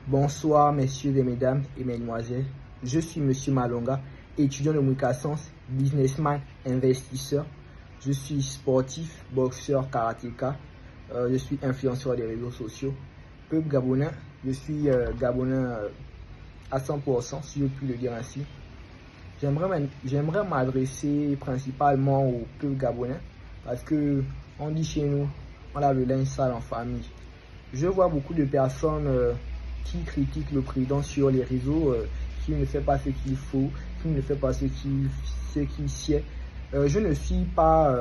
Bonsoir messieurs et mesdames et mesdemoiselles, je suis monsieur Malonga, étudiant de Mwikasens, businessman, investisseur. Je suis sportif, boxeur, karatéka, je suis influenceur des réseaux sociaux. Peuple gabonais, je suis gabonais à 100%, si je puis le dire ainsi. J'aimerais m'adresser principalement au peuple gabonais parce que on dit chez nous, on lave le linge sale en famille. Je vois beaucoup de personnes qui critiquent le président sur les réseaux, qui ne fait pas ce qu'il faut, qui ne fait pas ce qu'il sied. Je ne suis pas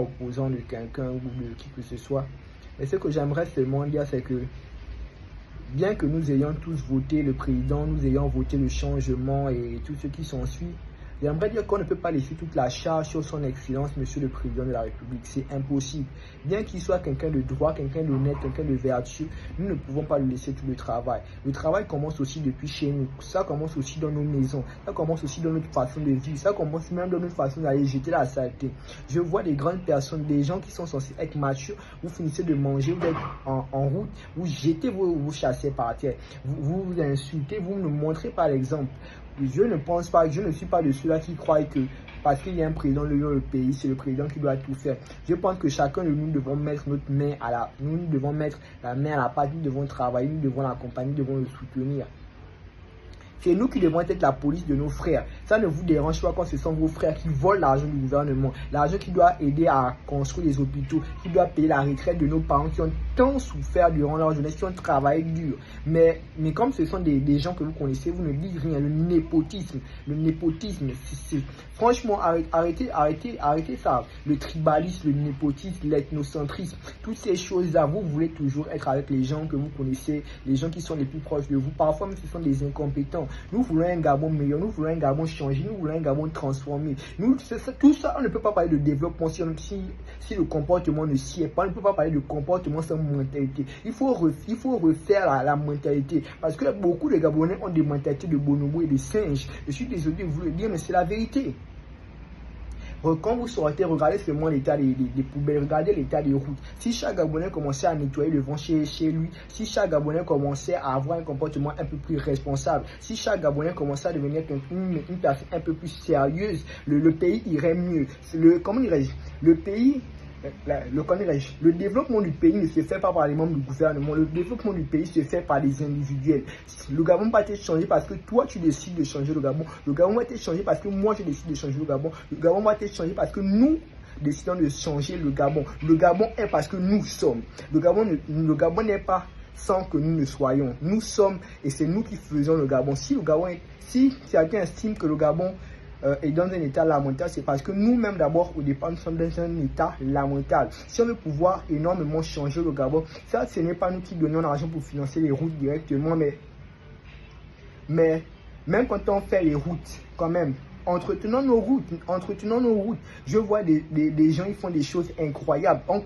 opposant de quelqu'un ou de qui que ce soit. Mais ce que j'aimerais seulement dire, c'est que bien que nous ayons tous voté le président, nous ayons voté le changement et tout ce qui s'ensuit, j'aimerais dire qu'on ne peut pas laisser toute la charge sur son excellence, monsieur le président de la République. C'est impossible. Bien qu'il soit quelqu'un de droit, quelqu'un d'honnête, quelqu'un de vertueux, nous ne pouvons pas lui laisser tout le travail. Le travail commence aussi depuis chez nous. Ça commence aussi dans nos maisons. Ça commence aussi dans notre façon de vivre. Ça commence même dans notre façon d'aller jeter la saleté. Je vois des grandes personnes, des gens qui sont censés être matures. Vous finissez de manger, vous êtes en route, vous jetez vos chassés par terre. Vous insultez, vous nous montrez par l'exemple. Je ne suis pas de ceux-là qui croient que parce qu'il y a un président dans le pays, c'est le président qui doit tout faire. Je pense que chacun de nous devons mettre la main à la pâte, nous devons travailler, nous devons l'accompagner, nous devons le soutenir. C'est nous qui devons être la police de nos frères. Ça ne vous dérange pas quand ce sont vos frères qui volent l'argent du gouvernement. L'argent qui doit aider à construire les hôpitaux, qui doit payer la retraite de nos parents qui ont tant souffert durant leur jeunesse, qui ont travaillé dur. Mais comme ce sont des gens que vous connaissez, vous ne dites rien. Le népotisme, franchement, arrêtez ça. Le tribalisme, le népotisme, l'ethnocentrisme, toutes ces choses-là, vous voulez toujours être avec les gens que vous connaissez, les gens qui sont les plus proches de vous. Parfois, même ce sont des incompétents. Nous voulons un Gabon meilleur, nous voulons un Gabon changé, nous voulons un Gabon transformé. Tout ça, on ne peut pas parler de développement si le comportement ne s'y est pas. On ne peut pas parler de comportement sans mentalité. Il faut refaire la mentalité. Parce que beaucoup de Gabonais ont des mentalités de bonobos et de singes. Je suis désolé de vous le dire, mais c'est la vérité. Quand vous sortez, regardez seulement l'état des poubelles, regardez l'état des routes. Si chaque Gabonais commençait à nettoyer le vent chez lui, si chaque Gabonais commençait à avoir un comportement un peu plus responsable, si chaque Gabonais commençait à devenir une personne un peu plus sérieuse, le pays irait mieux. Le développement du pays ne se fait pas par les membres du gouvernement. Le développement du pays se fait par des individuels. Le Gabon va être changé parce que toi tu décides de changer le Gabon. Le Gabon va être changé parce que moi je décide de changer le Gabon. Le Gabon va être changé parce que nous décidons de changer le Gabon. Le Gabon est parce que nous sommes. Le Gabon n'est pas sans que nous ne soyons. Nous sommes et c'est nous qui faisons le Gabon. Si quelqu'un estime que le Gabon est dans un état lamentable, c'est parce que nous-mêmes d'abord au départ nous sommes dans un état lamentable. Si on veut pouvoir énormément changer le Gabon, ça ce n'est pas nous qui donnons l'argent pour financer les routes directement, mais même quand on fait les routes, quand même, entretenons nos routes. Je vois des gens, ils font des choses incroyables.